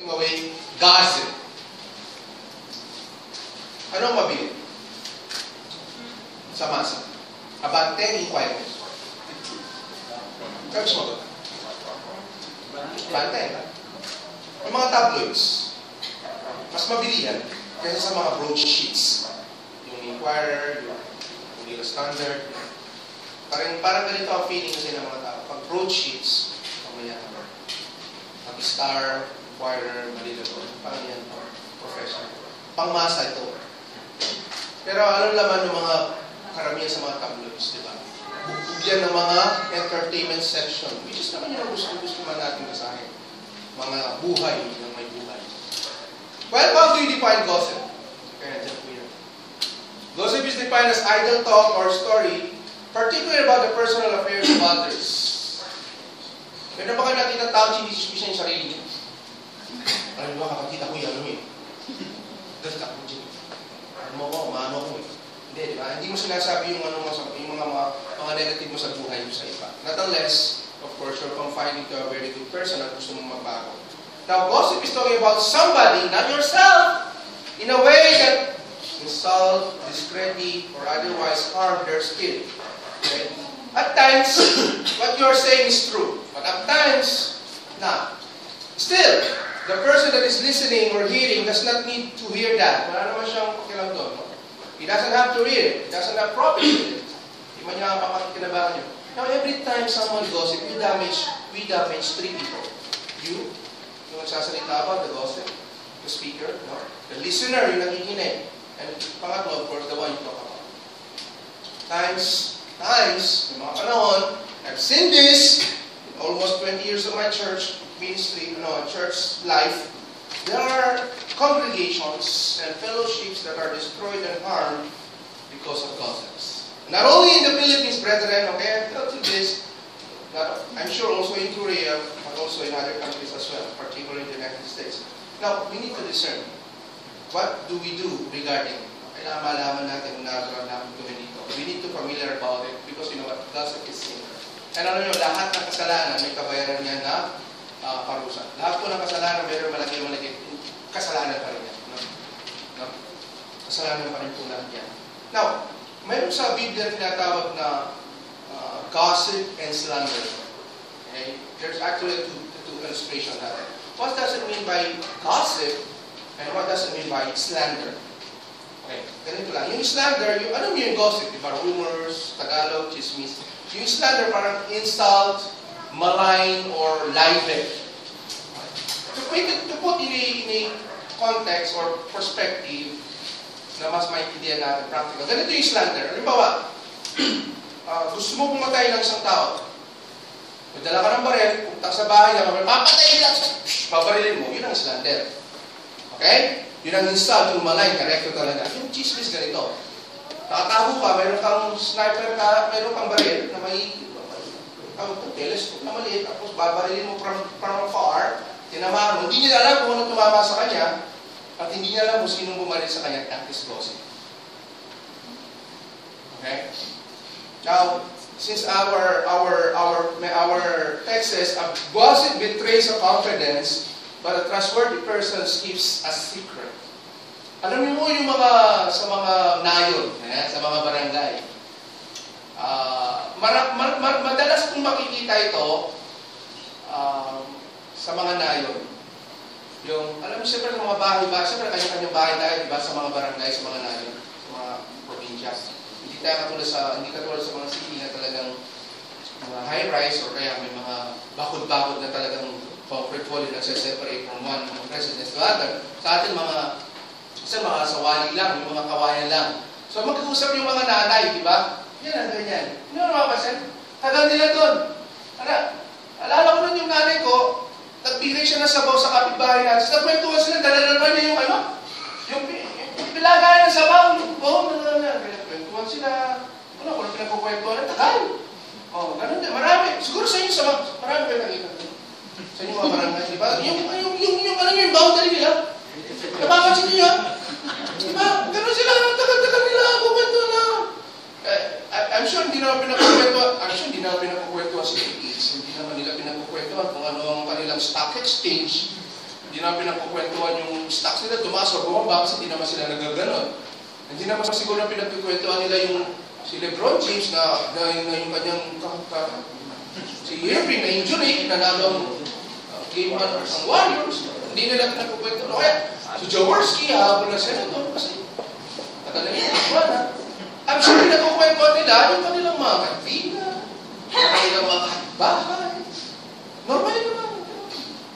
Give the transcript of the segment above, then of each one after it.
away, gossip. Ano ang mabili? Sa masa. About 10 inquiries. Sabi mo ba? Bantay. Ang mga tabloids, mas mabili yan kaysa sa mga broadsheets. Yung Inquirer, yung Manila Standard. Parang ganito ang feeling kasi ng mga tao. Pag broadsheets, mamaya pag Star, Inquirer, Manila, parang yan, professional. Pangmasa ito. Pero anong laman ng mga karamihan sa mga tabloids, di ba? Bubugyan ng mga entertainment section, which is naman yung gusto man natin basahin. Mga buhay ng may buhay. Well, how do you define gossip? Kaya dyan po yun. Gossip is defined as idle talk or story, particularly about the personal affairs of others. Meron ba kayo nakita tao, sinisisipis yung sarili niya? Alam mo ba, kakakita ko yan eh. Dahil ako dyan. Ano mo ko, maano ko eh. Hindi, di ba? Hindi mo sinasabi yung, yung mga negative mo sa buhay mo sa iba. Nonetheless, of course, you're confined to a very good person at gusto mong magbago. Now, gossip is talking about somebody, not yourself, in a way that insult, discredit, or otherwise harm their spirit. Okay? At times, what you're saying is true. But at times, not. Still, the person that is listening or hearing does not need to hear that. Wala naman siyang pakialam doon. No? He doesn't have to read it. He doesn't have profit with it. Hindi man niya kinabahan niyo. Now, every time someone gossip, we damage 3 people. You, yung nagsasalita about the gossip, the speaker, no? The listener, yung nakikinig. And pangatlo, of course, the one you talk about. Times, may mga panahon, I've seen this in almost 20 years of my church ministry, church life. There are congregations and fellowships that are destroyed and harmed because of gossips. Not only in the Philippines, brethren, okay, I'll tell you this, I'm sure also in Korea, but also in other countries as well, particularly in the United States. Now, we need to discern. What do we do regarding? Kailangan malaman natin kung namin gawin dito. We need to familiar about it because you know what? Gossip is sin. And alam nyo, lahat ng kasalanan may kabayaran niya na parusa. Lahat po ng kasalanan, mayroon malaki, kasalanan pa rin yan. No? Kasalanan pa rin po natin yan. Now, mayroon sa Biblia tinatawag na gossip and slander. Okay? There's actually two illustrations natin. What does it mean by gossip and what does it mean by slander? Okay, ganito lang. Yung slander, ano yung gossip? Diba? Rumors, Tagalog, chismis. Yung slander parang insult, malign, or libel. To put in a context or perspective na mas maintindihan natin practical. Ganito yung slander. Halimbawa, gusto mo pumatay ng isang tao. Magdala ka ng baril, pupunta sa bahay na papatayin lang, pabarilin mo. Yun ang slander. Okay? Yun ang insult, yung malign, correcto talaga. Yung chismis ganito. Nakatago ka, mayroon kang sniper ka, mayroon kang baril na may telescope na maliit, tapos babarilin mo from afar, tinamaan mo. Hindi niya alam kung anong tumama sa kanya, at hindi niya alam kung sinong bumaril sa kanya, that is gossip. Okay? Now, since our text says, a gossip betrays a confidence, but a trustworthy person keeps a secret. Alam niyo mo yung sa mga nayon, sa mga barangay. Madalas kong makikita ito sa mga nayon. Yung, alam niyo, siyempre sa mga bahay, siyempre kanya-kanyang bahay tayo, diba, sa mga barangay, sa mga nayon, sa mga probinsya. Hindi katulad sa mga city na talagang mga high-rise or kaya may mga bakod-bakod na talagang concrete wall na nagse-separate from one residence to other. Sa atin mga sawali lang, yung mga kawayan lang. So mag-uusap yung mga nanay, di ba? Yan ang ganyan. Ano mapapasin? Tagal nila doon. Alala ko nun yung nanay ko, nagbigay siya ng sabaw sa kapitbahay natin. So nagkwentuhan sila, dala-dala niya yung yung pilagayan ng sabaw. Nagkwentuhan sila. Walang pinagkukwentuhan. Tagal. Ganun din. Marami. Siguro sa inyo, marami kayo nakita. Sa inyo mga barangay, di ba? Yung boundary nila. Napapansin niyo yan? Di ba? Ganun sila. Tagal-tagal nila. Kukwento na. I'm sure hindi naman pinagkukwentuhan si Gates. Hindi naman nila pinagkukwentuhan kung ano ang kanilang stock exchange. Hindi Hindi naman pinagkukwentuhan yung stocks nila, tumaas o bumaba kasi hindi naman sila nagaganon. Hindi naman siguro na pinagkukwentuhan nila yung si LeBron James na yung kanyang si Irving na injury, nanalo ang game ang Warriors. Hindi nila pinagkukwentuhan. Kaya si Jaworski, habang na senator kasi nakalayin na. I'm sure pinagkukwentuhan nila yung kanilang mga kaibigan, kanilang mga bahay. Normal naman.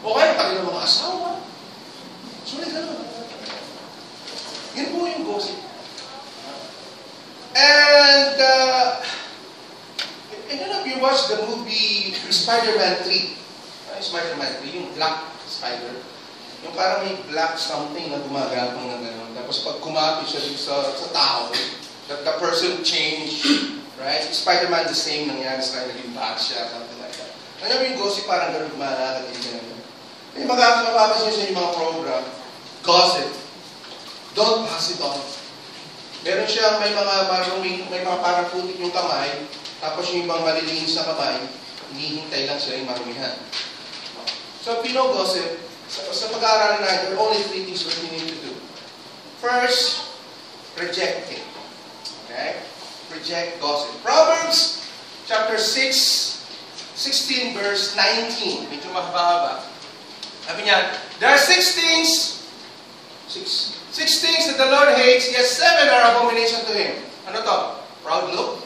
O kaya kanilang mga asawa. Sulit naman. Yun po yung gossip. And I don't know if you watched the movie Spider-Man 3. Spider-Man 3, yung black spider. Yung parang may black something na gumagapang na gano'n. Tapos pag kumapit siya dito sa tao, that the person changed, right? Spider-Man the same nangyari sa kanya, naging bad siya, something like that. Ano yung gossip, parang gano'n gumalakad din gano'n. Eh, makakapapas nyo sa yung mga program, gossip. Don't pass it on. Meron siyang may mga parang putik yung kamay, tapos yung ibang malilinis na kamay, hinihintay lang sila yung marumihan. So, pino-gossip, sa pag-aaralan natin, there are only 3 things what you need to do. First, reject it. Okay? Reject gossip. Proverbs chapter 6, 16 verse 19. Medyo mahaba-haba. Sabi niya, there are 6 things that the Lord hates, yet 7 are abomination to Him. Ano to? Proud look,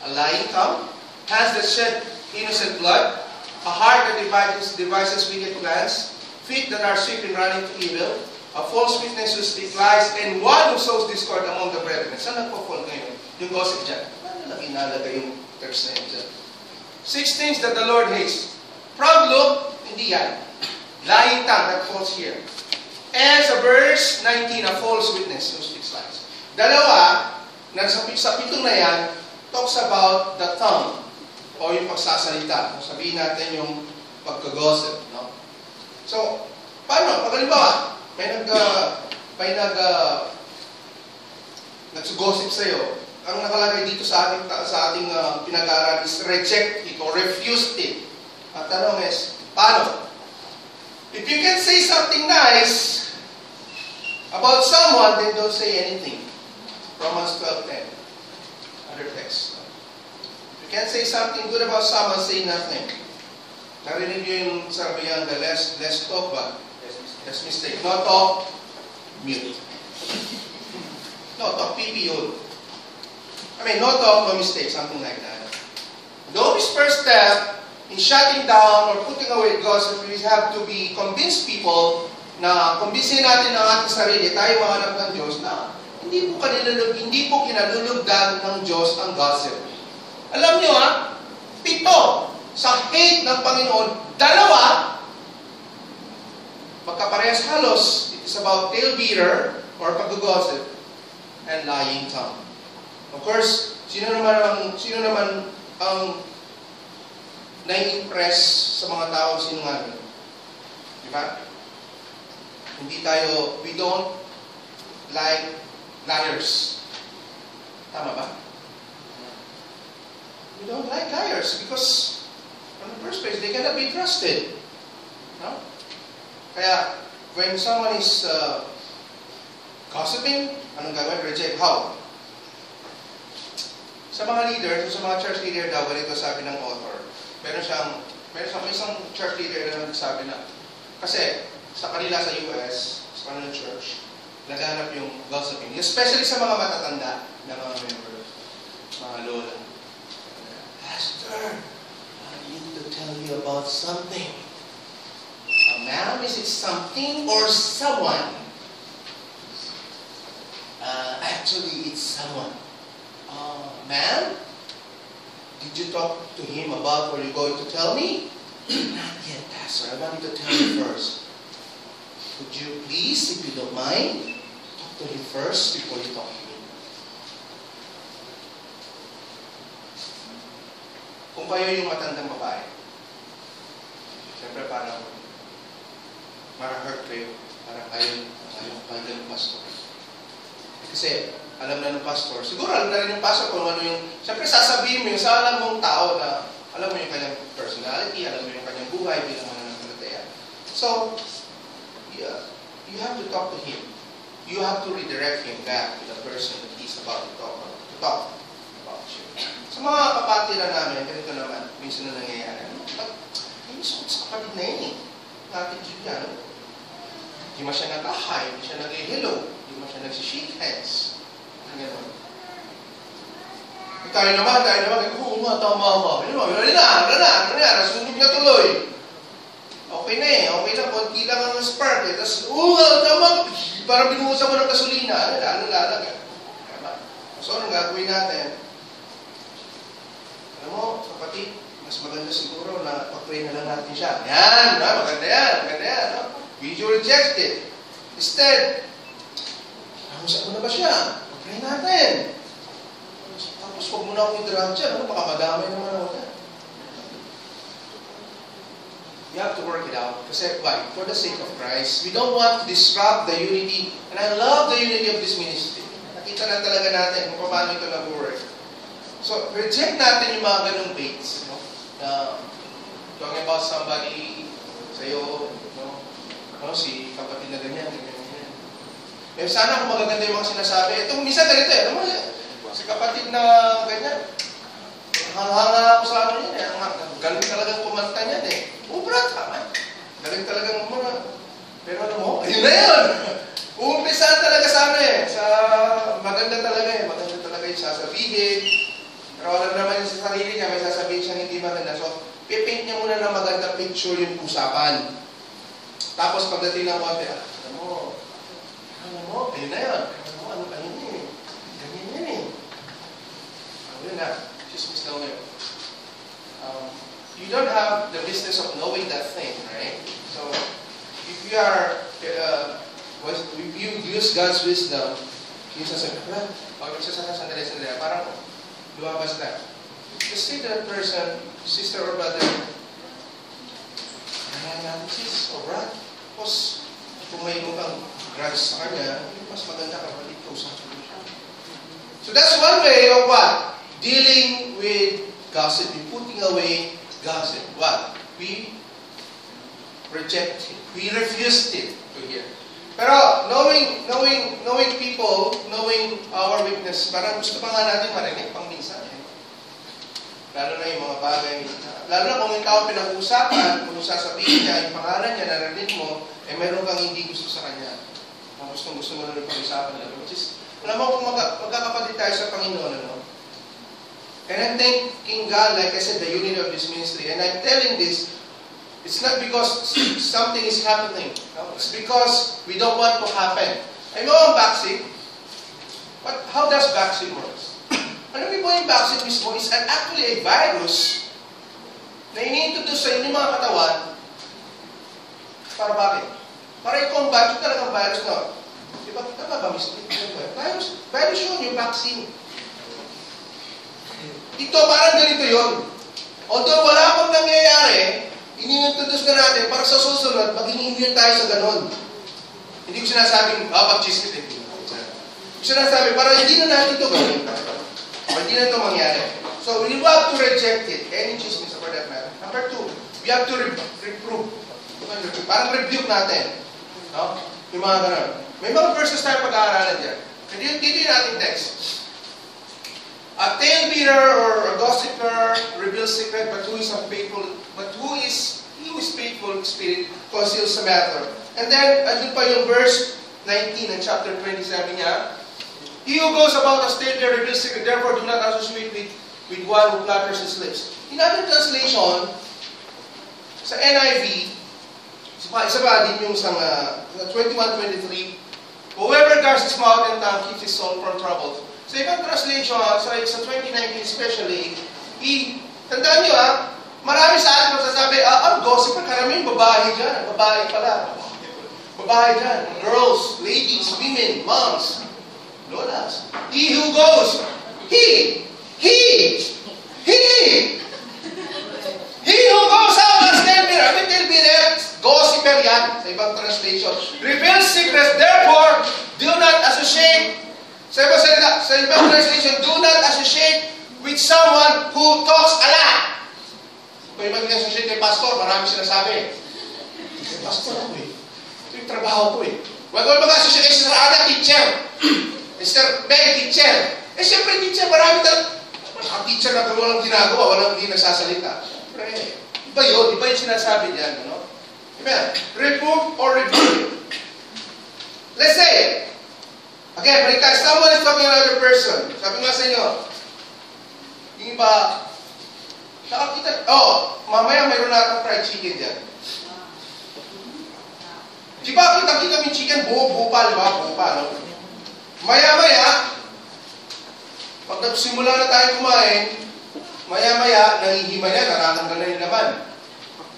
a lying tongue, hands that shed innocent blood, a heart that devises wicked plans, feet that are swift in running to evil, a false witness who speaks lies, and one who sows discord among the brethren. Saan nagpo-fall ngayon? Yung gossip dyan. Paano lang inalagay yung text na yun dyan? 6 things that the Lord hates. Proud look, hindi yan. Lying tongue, that falls here. And sa verse 19, a false witness who speaks lies. Dalawa, sa pitong na yan, talks about the tongue, o yung pagsasalita. Sabihin natin yung pagka-gossip. No? So, paano? Pag halimbawa, may nagsugossip sa'yo, ang nakalagay dito sa ating pinag-aaral is reject it or refuse it. Ang tanong is, paano? If you can say something nice about someone, then don't say anything. Romans 12:10. Other text. If you can't say something good about someone, say nothing. Narinig nyo yung sabi yan, the less talk ba? Less mistake. No talk, mute. No talk, PPO. No talk, no mistake, something like that. The only first step in shutting down or putting away gossip, we have to be convinced people na kumbinsin natin ang ating sarili, tayo mga anak ng Diyos, na hindi po kinalulugdan ng Diyos ang gossip. Alam nyo 7 sa hate ng Panginoon, 2 magkaparehas halos. It is about tail beater or pag-gossip and lying tongue. Of course, sino naman ang nai-impress sa mga tao sinungaling? Di ba? We don't like liars. Tama ba? We don't like liars because in the first place, they cannot be trusted. No? Kaya, when someone is gossiping, anong gagawin? Reject. How? Sa mga leader, sa mga church leader daw, ganito sabi ng author. Meron isang church leader na nagsabi na, kasi sa kanila sa US, sa kanilang church, naghanap yung gossiping. Especially sa mga matatanda na mga members, mga lola. Pastor, I need to tell you about something. Ma'am, is it something or someone? Actually, it's someone. Ma'am, did you talk to him about what you're going to tell me? Not yet, Pastor. I want you to tell me first. Would you please, if you don't mind, talk to him first before you talk to me? Kung kayo yung matandang babae, siyempre parang hurt kayo, parang ayaw ng pastor. Kasi alam na ng pastor, siguro alam na rin yung pastor kung ano yung, siyempre sasabihin mo yung sa alam mong tao na alam mo yung kanyang personality, alam mo yung kanyang buhay bilang mananampalataya. So, you have to talk to him. You have to redirect him back to the person that he's about to talk about you. Sa mga kapatira namin, ganito naman, minsan na nangyayari. Ay, gusto ko sa kapatid na yun eh. Natin Julian. Hindi mo siya nag-hi, hindi siya nag-hello, hindi mo siya nag-shake hands. Ganun. Tayo naman, oo nga, tama. Wala na, nasunog na tuloy. Okay na eh, okay lang, konti lang ang spark eh. Tapos, oo nga, tama, parang binuhusan mo ng gasolina, lalo-lalag eh. So, anong gagawin natin? Alam mo, kapatid, mas maganda siguro na pag-pray na lang natin siya. Yan, maganda yan. No? You reject it. Instead, nahusan mo na ba siya? Pag-pray natin. Tapos huwag mo na akong i-drag dyan. Baka madamay naman ako dyan. You have to work it out. Kasi why? For the sake of Christ. We don't want to disrupt the unity. And I love the unity of this ministry. Nakita na talaga natin kung paano ito nag-work. So, reject natin yung mga ganong baits. No? Talking about somebody sa'yo, si kapatid na ganyan. Eh, sana kung magaganda yung mga sinasabi. Itong misa ganito eh. Si kapatid na ganyan. Hanga ako sa ano yan eh. Galing talagang kumanta niyan eh. Brad, tama. Galing talagang pero alam mo, yun na yun. Uumpisan talaga sa ano eh. Maganda talaga eh. Maganda talaga yung sasabihin. Pero alam naman yung sa sarili niya, may sasabihin siya hindi maganda. So, pipaint niya muna ng magandang picture yung usapan. Tapos pagdating ng konti, alam mo, ayun na yun. Ano yun eh. Ganyan yun eh. Yun na. Chismis daw ngayon. You don't have the business of knowing that thing, right? So, if you are, if you use God's wisdom, yung sasabi, sandali, parang lumabas na. Just say to that person, sister or brother, natin sis, o brad, tapos kung may kang grudge sa kanya, mas maganda ka palit ka usapin mo siya. So that's one way of what? Dealing with gossip, putting away gossip. What? We reject it. We refused it to hear. Pero knowing people, knowing our weakness, parang gusto pa nga natin marinig pang minsan. Lalo na yung mga bagay. Lalo na kung ikaw pinag-uusapan, kung sasabihin niya, yung pangalan niya, narinig mo, eh meron kang hindi gusto sa kanya. Kung gusto mo na rin pag-usapan natin. Which is, alam mo kung magkakapatid tayo sa Panginoon, ano? And I'm thanking God, like I said, the unity of this ministry. And I'm telling this, it's not because something is happening. No? It's because we don't want to happen. I know ang vaccine. But how does vaccine work? Alam niyo po yung vaccine mismo is actually a virus na ini-introduce sa inyong mga katawan para bakit? Para i-combat yung talagang virus na. Di ba? Tama ba, Mr. Virus yun, yung vaccine. Ito, parang ganito yun. Although wala pang nangyayari, ini-introduce na natin para sa susunod, maging immune tayo sa ganon. Hindi ko sinasabing, pag-chismis. Hindi ko sinasabi, para hindi na natin ito gawin. Hindi na ito mangyari. So, we have to reject it. Any chismis for that matter. Number two, we have to reprove. Parang rebuke natin. No? Yung mga ganun. May mga verses tayo pag-aaralan dyan. Dito yung ating text. A tale-bearer or a gossiper reveals secret, but who is unfaithful? But who is faithful spirit conceals the matter. And then, andun pa yung verse 19 ng chapter 27 niya. He who goes about as tale-bearer reveals secret, therefore do not associate with one who flatters his lips. In other translation, sa NIV, isa pa din yung sa 21:23, whoever guards his mouth and tongue keeps his soul from trouble. Sa ibang translation, sa 2019 especially, tandaan nyo marami sa atin magsasabi, ang gossip, karamihan babae dyan. Babae pala. Babae dyan. Girls, ladies, women, moms, lolas. He who goes, he who goes out as tale-bearer, gossiper yan, sa ibang translation, reveals secrets, therefore, do not associate, sa ibang translation, do not associate with someone who talks a lot. Kung ibang associate kay pastor, marami sinasabi. Kay pastor ako eh. Ito yung trabaho ko eh. Wag mo mag-associate kay Sister Ana, teacher. Mr. Meg, teacher. Eh, siyempre, teacher, marami ang teacher na walang ginagawa, walang hindi nagsasalita. Siyempre, iba yun sinasabi niyan, ano? Amen. Reprove or rebuke. Let's say, again, balik tayo. Someone is talking to another person. Sabi nga sa inyo, yung iba, nakakita, mamaya mayroon na akong fried chicken dyan. Di ba, kita-kita yung chicken, buo pa, di ba? Buo pa, no? Maya-maya, pag nagsimula na tayo kumain, maya-maya, nangihima yan, naratanggal na yung laman.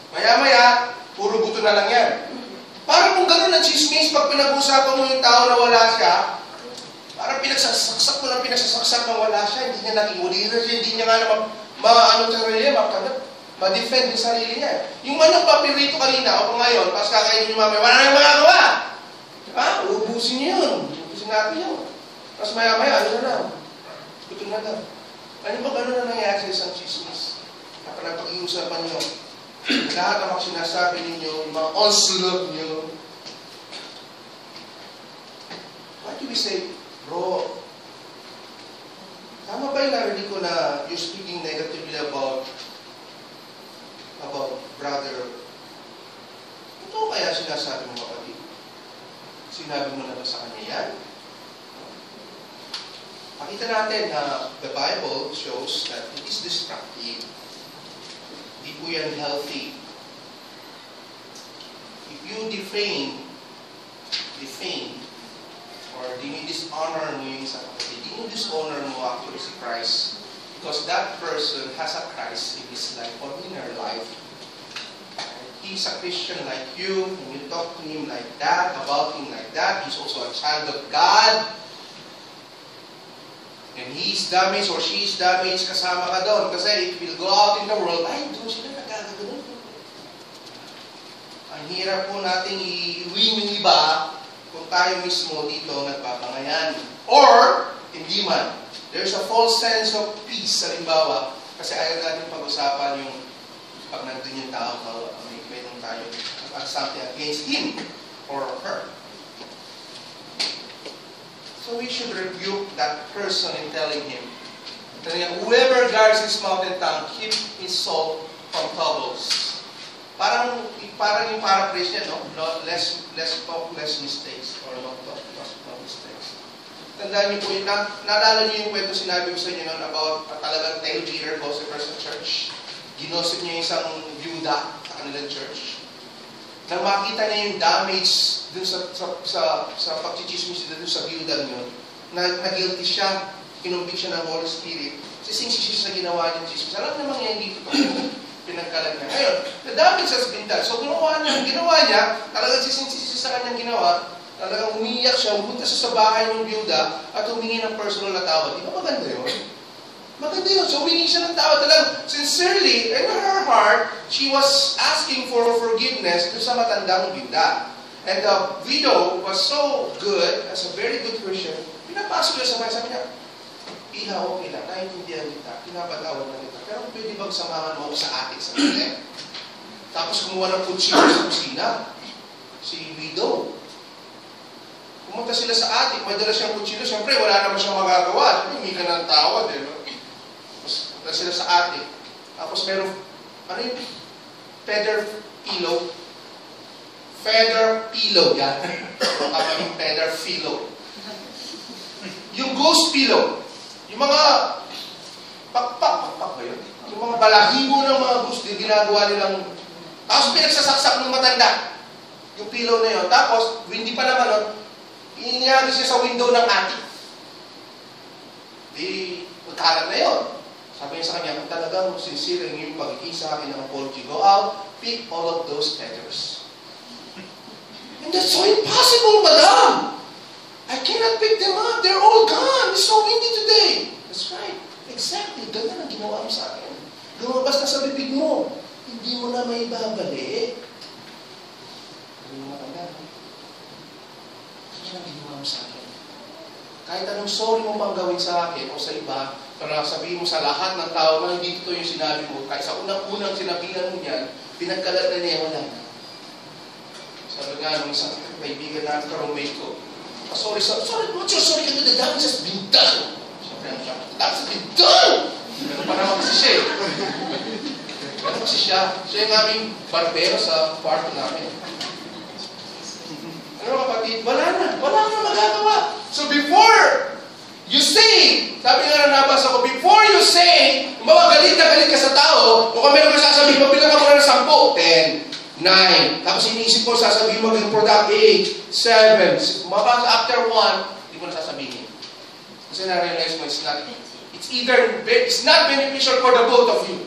Maya-maya, puro buto na lang yan. Parang kung gano'n na chismis, pag pinag-usapan mo yung tao na wala siya, parang pinagsasaksak mo lang pinagsasaksak na wala siya, hindi niya naging leader, hindi niya nga na ma-defend yung sarili niya. Yung manok papirito kanina, o ngayon, pas kakainin yung mamaya, wala nang magagawa. Diba? Uubusin niyo yun. Uubusin natin yun. Tapos maya-maya, ano na lang? Ito na lang. Ano ba gano'n na nangyari sa isang chismis? Kapag pag-iusapan niyo, lahat ng mga sinasabi ninyo, yung mga onslaught niyo, what do we say? Bro, tama ba yung narinig ko na you're speaking negatively about brother? Ito kaya sinasabi mo kapatid? Sinabi mo na ba sa kanya yan? Pakita natin na the Bible shows that it is destructive. Hindi po yan healthy. If you defame, or dini-dishonor mo yung isang kapatid, dini-dishonor mo actually si Christ. Because that person has a Christ in his life or in her life. He's a Christian like you, and you talk to him like that, about him like that. He's also a child of God. And he's damaged or she's damaged, kasama ka doon. Kasi it will go out in the world, ay, doon sila nagkakaganoon. Ang hirap po nating iuwi ng iba kung tayo mismo dito nagpapangayan. Or, hindi man. There's a false sense of peace, halimbawa, kasi ayaw natin pag-usapan yung pag nandun yung tao, may nung tayo, something against him or her. So we should rebuke that person in telling him, whoever guards his mouth and tongue, keep his soul from troubles. Parang yung paraphrase niya, no? Less talk, less mistakes. Or not talk, no mistakes. Tandaan niyo po, naalala niyo yung kwento sinabi ko sa inyo noon about talagang tail beater ko sa First Church. Ginosip niya yung isang byuda sa kanilang church. Nang makita niya yung damage dun sa pagchichismis dun sa byuda niyo, na-guilty siya, kinumbik siya ng Holy Spirit, sising-sisis na ginawa niya chismis. Alam namang yan dito pinagkalat niya. Ngayon, the damage has been done. So, ginawa niya, talagang sising-sisis sa kanyang ginawa, talagang umiyak siya, pumunta siya sa bahay ng byuda, at humingi ng personal na tawad. Di ba maganda yun? Maganda yun. So, humingi siya ng tawad. Talagang, sincerely, in her heart, she was asking for forgiveness dun sa matandang byuda. And the widow was so good, as a very good Christian, pinapasok niya sa bahay, sabi niya, Iha, okay lang, naiintindihan kita, pinapatawad na kita, pero pwede bang samahan mo ako sa atik sa kanya? Tapos kumuha ng kutsino sa kusina, si widow. Pumunta sila sa atik, may dala siyang kutsino, siyempre wala naman siyang magagawa, siyempre hindi ka ng tawad, eh. Tapos punta sila sa atik, tapos meron, ano yung feather pillow? Feather pillow, yan. Tama yung feather pillow. Yung ghost pillow, yung mga pakpak ba yun? Yung mga balahibo ng mga ghost, ginagawa nilang, tapos pinagsasaksak ng matanda. Yung pillow na yun. Tapos, hindi pa naman nun, ininyari siya sa window ng attic. Di, magkalat na yun. Sabi niya sa kanya, kung talagang sincere yung pagiging sa akin ng apology, go out, pick all of those feathers. And that's so impossible, madam! I cannot pick them up. They're all gone. It's so windy today. That's right. Exactly. Ganyan ang ginawa mo sa akin. Lumabas na sa bibig mo. Hindi mo na may babalik. Hindi mo matanda. Ganyan ang ginawa mo sa akin. Kahit anong sorry mo pang gawin sa akin o sa iba, para sabihin mo sa lahat ng tao na hindi ito yung sinabi mo, kahit sa unang-unang sinabihan mo niyan, pinagkalat na niya, wala na. Sabi nga nung isang kaibigan namin, ka-roommate ko. Sorry, what's your sorry? The damage has been done. Siyempre, ang siya, the damage has been done! Ganun pa naman kasi siya eh. Ganun kasi siya. Siya yung aming barbero sa kwarto namin. Ano kapatid? Wala na magagawa. So before you say, sabi nga na nabasa ko, before you say, galit na galit ka sa tao, o kung meron ka sasabihin, mabilang ka muna ng 10, 10, 9. Tapos iniisip ko, sasabihin mo maging product 8, 7. Mabasa after 1, hindi mo na sasabihin. Kasi na-realize mo, it's not beneficial for the both of you.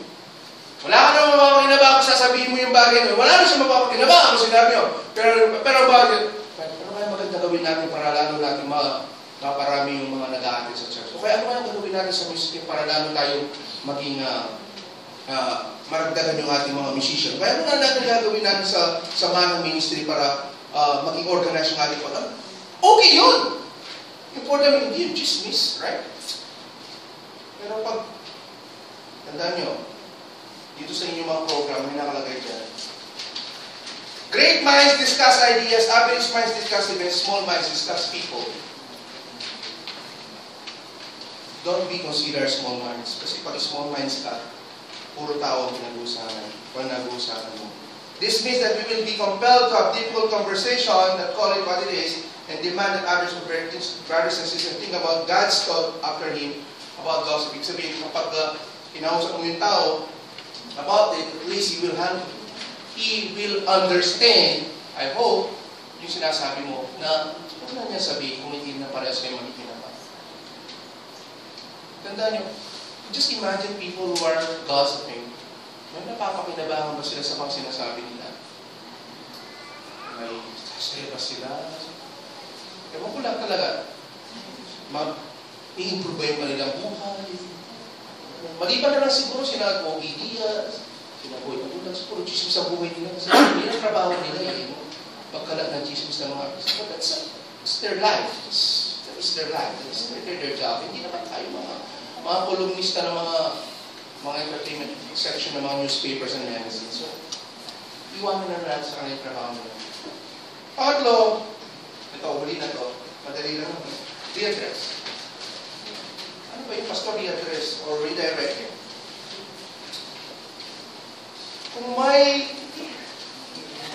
Wala ka naman mapapakinabahan kung sasabihin mo yung bagay mo. Wala na siya mapapakinabahan kung sinabi mo. Pero bakit? Ano kaya maganda gawin natin para lalo natin maparami yung mga nag-aatin sa church? O kaya ano kaya gagawin natin sa music para lalo tayo maging maragdagan yung ating mga musician? Kaya ano na natin gagawin natin sa manang ministry para maging organized yung ating pag okay yun! Important hindi yung chismis, right? Pero pag tandaan nyo, dito sa inyong mga program, may nakalagay dyan. Great minds discuss ideas, average minds discuss events, small minds discuss people. Don't be considered small minds. Kasi pag small minds ka, puro tao ang pinag-uusapan mo. This means that we will be compelled to have difficult conversation, that call it what it is, and demand that others will brothers and sisters think about God's thought after Him, about gossip. Ibig sabihin, kapag kinausap mo yung tao about it, at least he will understand, I hope, yung sinasabi mo, na huwag na niya sabihin kung hindi na parehas kayo magkikinapan. Tandaan nyo, just imagine people who are gossiping. May napapakinabangan ba sila sa mga sinasabi nila? May sasaya ba sila? Ewan ko lang talaga. I-improve ba yung kanilang buhay? Maliban na lang siguro sina Ogie Diaz, sina Boy Magulang, siguro chismis sa buhay nila. Kasi hindi ang trabaho nila eh. Pagkalat ng chismis ng mga artist. But it's their life. It's their life. It's their job. Hindi naman tayo mga kolumnista ng mga entertainment section ng mga newspapers and magazines. So, iwanan na natin sa kanilang trabaho nila. Pangatlo, ito, huli na to. Madali lang. Readdress. Ano ba yung pastor readdress or redirect? Kung may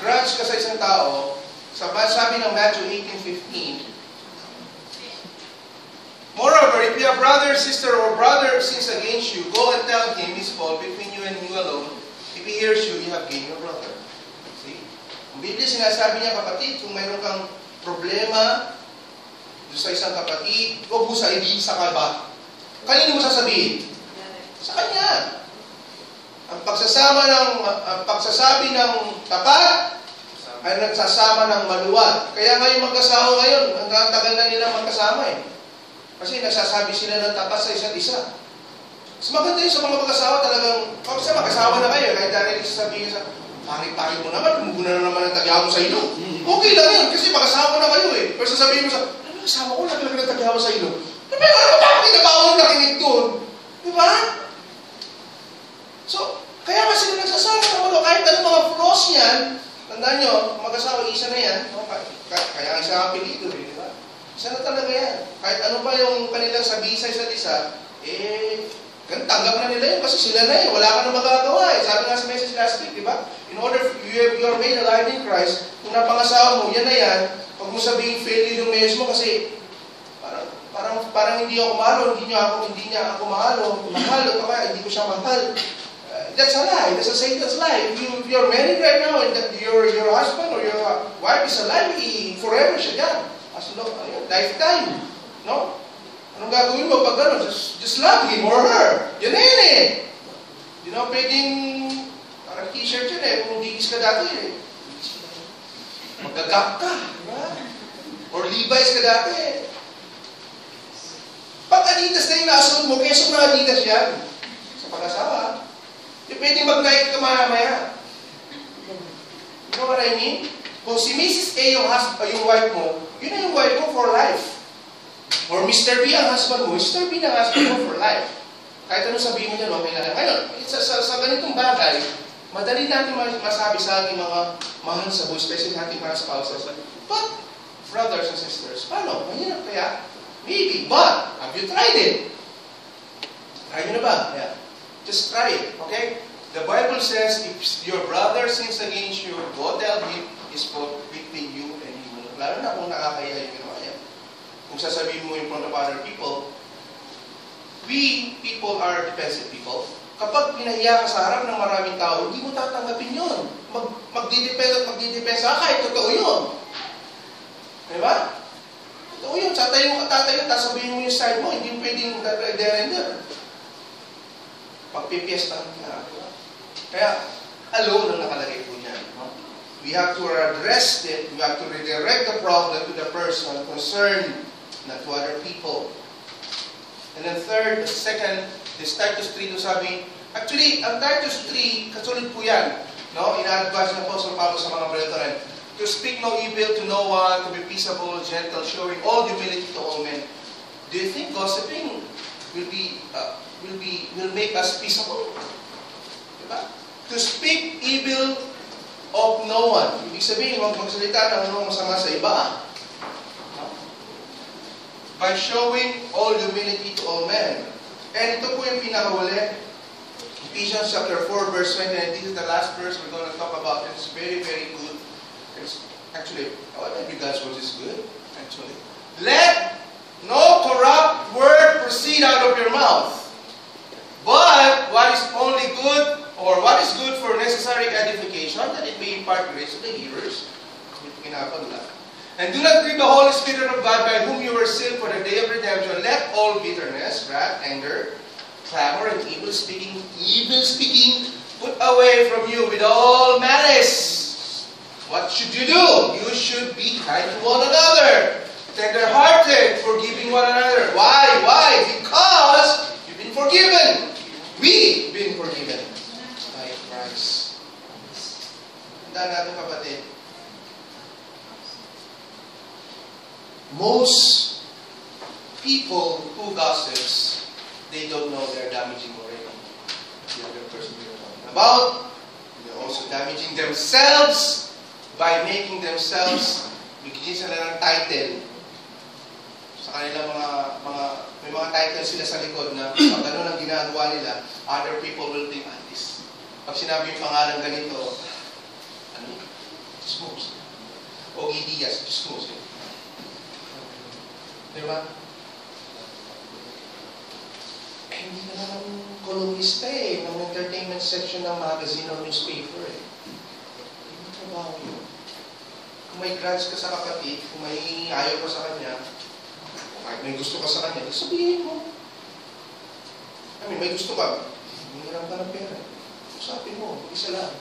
grudge ka sa isang tao, sabi ng Matthew 18:15, moreover, if your brother, sister, or brother sins against you, go and tell him his fault between you and you alone. If he hears you, you have gained your brother. See? Ang Biblia sinasabi niya, kapatid, kung mayroon kang problema sa isang kapatid, huwag mo sa kalba. Kanino mo sasabihin? Sa kanya. Ang pagsasabi ng tapat ay nagsasama ng maluwat. Kaya ngayon mag-asawa ngayon, ang tagal na nila magkasama eh. Kasi nagsasabi sila ng tapat sa isa't isa. Mas maganda yun sa mga mag-asawa talagang, kasi mag-asawa na kayo, kahit dahil sasabihin sa, pangit-pangit mo naman, gumuguna na naman ang tagyaw mo sa ilo. Okay lang yun, kasi mag-asawa na kayo eh. Pero sasabihin mo sa, asawa ko, lagi ng tagyaw sa ilo. Pero ano ba pinabawal nakinig doon? Diba? So, kaya nga sila nagsasama ng malo, kahit anong mga flaws yan, tandaan nyo, mag-asawa, isa na yan, kaya isa ang apelido eh, diba? Isa na talaga yan. Kahit ano pa yung kanilang sabihin sa isa't isa, tanggap na nila yun kasi sila na wala ka na magagawa eh. Sabi nga sa message last week, diba? In order, you are made alive in Christ, kung napangasawa mo, yan na yan, huwag mo sabihin failure yung marriage mo kasi parang hindi ako mahalo, hindi niya ako mahalo, o kaya hindi ko siya mahal. That's a lie. That's a Satan's lie. If you're married right now and your husband or your wife is alive, forever siya dyan. As lifetime. No? Anong gagawin mo pag gano'n? Just love him or her. Yan na yan eh. Hindi na pwedeng parang t-shirt yun eh. Kung digis ka dati eh. Magagap ka. Diba? Or Levi's ka dati eh. Pag Adidas na yung nasuot mo, keso na Adidas yan. Sa pag-asawa. Hindi pwedeng mag-night ka maya-maya. You know what I mean? Kung si Mrs. A yung wife mo, yun na yung wife mo for life. Or Mr. B ang husband mo, Mr. B ang husband mo for life. Kahit anong sabihin mo dyan, okay na lang. Ngayon, sa ganitong bagay, Madali natin masabi sa ating mga mahal sa buhay, especially ating mga spouses. But, brothers and sisters, paano? Mahirap kaya? Maybe, but, have you tried it? Try nyo na ba? Yeah. Just try it, okay? The Bible says, if your brother sins against you, go tell him, is between you and him. Lalo na kung nakakaya yung ginawa yan. Kung sasabihin mo in front of other people, we people are defensive people. Kapag pinahiya ka sa harap ng maraming tao, hindi mo tatanggapin yun. Magdidepensa at magdidepensa, kahit totoo yun. Diba? Totoo yun. Tatayo ka, tapos sabihin mo yung side mo, hindi mo pwedeng there and there. Pagpipiestahan ka. Kaya, alone ang nakalagay po niyan. No? We have to address it, we have to redirect the problem to the person concerned, not to other people. And then third, second, this Titus 3 to sabi, actually, ang Titus 3, kasunod po yan. No? Ina-advise ng Apostle Pablo sa mga brethren, to speak no evil to no one, to be peaceable, gentle, showing all humility to all men. Do you think gossiping will make us peaceable? Diba? To speak evil of no one. Ibig sabihin, huwag magsalita ng anong masama sa iba. By showing all humility to all men. And ito po yung pinakawali. Ephesians chapter 4 verse 20. And this is the last verse we're going to talk about. It's very, very good. Actually, maybe God's word is good. Actually. Let no corrupt word proceed out of your mouth. But what is only good, or what is good for necessary edification, that it may impart grace to the hearers. And do not grieve the Holy Spirit of God, by whom you were sealed for the day of redemption. Let all bitterness, wrath, anger, clamor, and evil speaking, put away from you with all malice. What should you do? You should be kind to one another, tender-hearted, forgiving one another. Why? Why? Because you've been forgiven. We've been forgiven by Christ. Tandaan natin, kapatid. Most people who gossips, they don't know they're damaging already the other person they're talking about. They're also damaging themselves by making themselves, bigyan sila ng title. Sa kanilang may mga titles sila sa likod na pag ano ang ginagawa nila, other people will think, this. Pag sinabi yung pangalan ganito, Chismos. Ogie Diaz, Chismos. Diba? Hindi ka naman kolumnista ng entertainment section ng magazine or newspaper Hindi trabaho yun. Kung may grudge ka sa kapatid, kung may ayaw ka sa kanya, kahit may gusto ka sa kanya, sabihin mo. May gusto ka, hiniram ka ng pera. Usapin mo, isa lang.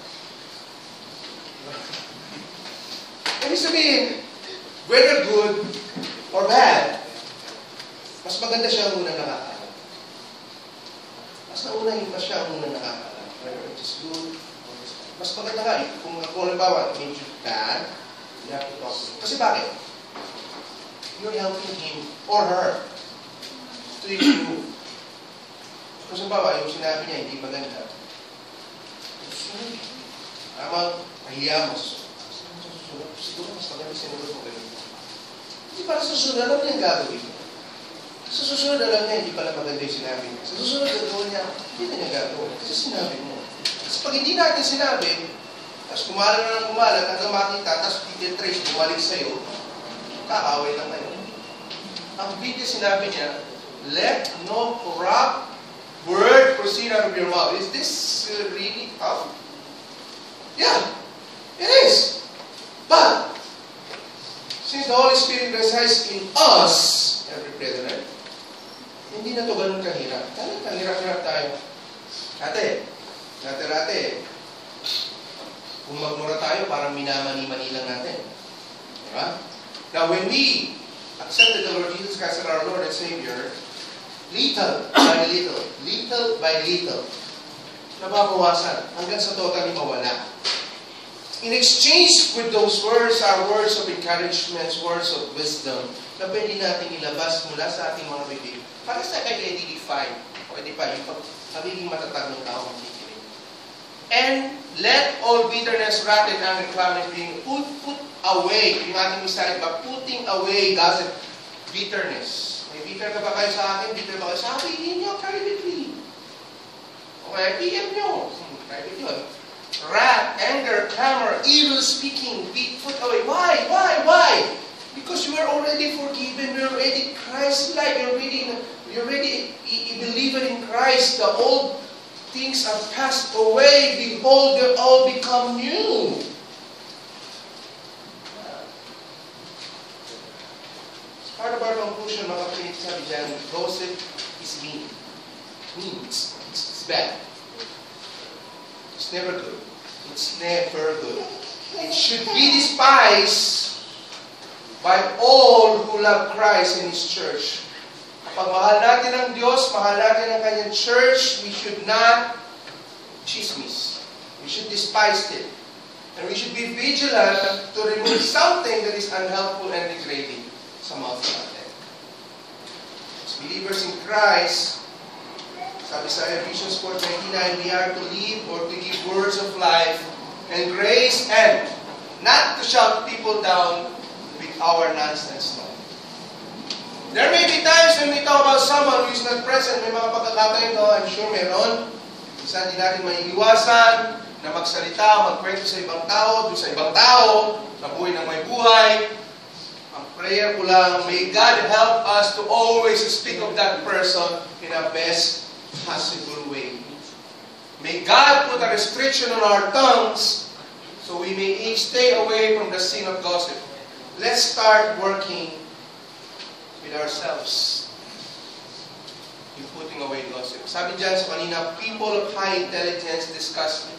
Ibig sabihin, whether good or bad, mas maganda siya ang unang nakakalam. Mas siya ang unang nakakalam. Whether it is good or it is bad. Mas maganda nga, kung halimbawa, it means bad, you have to talk to him. Kasi bakit? You're helping him or her to improve. Kung sabawa, yung sinabi niya hindi maganda, mahiya mo sa susunod. Siguro mas maganda sinunod mo ganun. Hindi para sa susunod, alam niya yung gagawin mo. Sa susunod, alam niya hindi pala maganda yung sinabi niya. Sa susunod, gagawin niya, hindi na niya gagawin. Kasi sinabi mo. Kasi pag hindi natin sinabi, tapos kumalat na ng kumalat, hanggang makita, tapos titil-trace, bumalik sa'yo, kaaway lang kayo. Ang video sinabi niya, let no corrupt word proceed out of your mouth. Is this really tough? Yeah, it is. But, since the Holy Spirit resides in us, every brethren, hindi na ito ganun kahirap. Talagang hirap-hirap tayo. Dati, kung magmura tayo, parang minamani-mani lang natin. Diba? Now, when we accepted the Lord Jesus Christ as our Lord and Savior, little by little, nababawasan hanggang sa totally mawala. In exchange with those words, our words of encouragement, words of wisdom, na pwede natin ilabas mula sa ating mga bibig, para sa kay edify, yung magiging matatag ng tao makikinig. And let all bitterness, wrath, and anger, clamor being put away. Yung ating misali ba, putting away gossip, bitterness. May bitter ka ba kayo sa akin? Bitter ba kayo sa akin? Sabihin nyo privately. Okay, PM nyo. Private yun. Wrath, anger, clamor, evil speaking, be put away. Why? Because you are already forgiven. You are already Christ-like. You already a believer in Christ. The old things have passed away. Behold, they all become new. As part of our conclusion, mga kapatid, sabi dyan, gossip is mean. Means. It's bad. It's never good. It's never good. It should be despised by all who love Christ and His church. Kapag mahal natin ang Diyos, mahal natin ang Kanyang church, we should not chismis. We should despise it. And we should be vigilant to remove something that is unhelpful and degrading sa mouth natin. As believers in Christ, sabi sa Ephesians 4:29, we are to live or to give words of life and grace and not to shout people down with our nonsense talk. There may be times when we talk about someone who is not present. May mga pagkakataon ito, I'm sure meron. Minsan di natin maiiwasan na magsalita, magkwento sa ibang tao, doon sa ibang tao, sa buhay ng may buhay. Ang prayer ko lang, may God help us to always speak of that person in a best possible way. May God put a restriction on our tongues so we may each stay away from the sin of gossip. Let's start working with ourselves in putting away gossip. Sabi dyan sa kanina, people of high intelligence discuss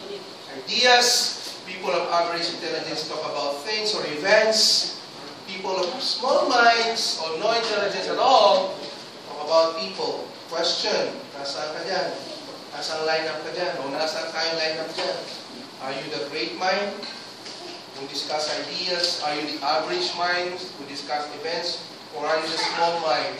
ideas. People of average intelligence talk about things or events. People of small minds or no intelligence at all talk about people. Question, nasaan ka dyan? Nasaan line-up ka dyan? O nasaan tayong line-up dyan? Are you the great mind who discuss ideas? Are you the average mind who discuss events? Or are you the small mind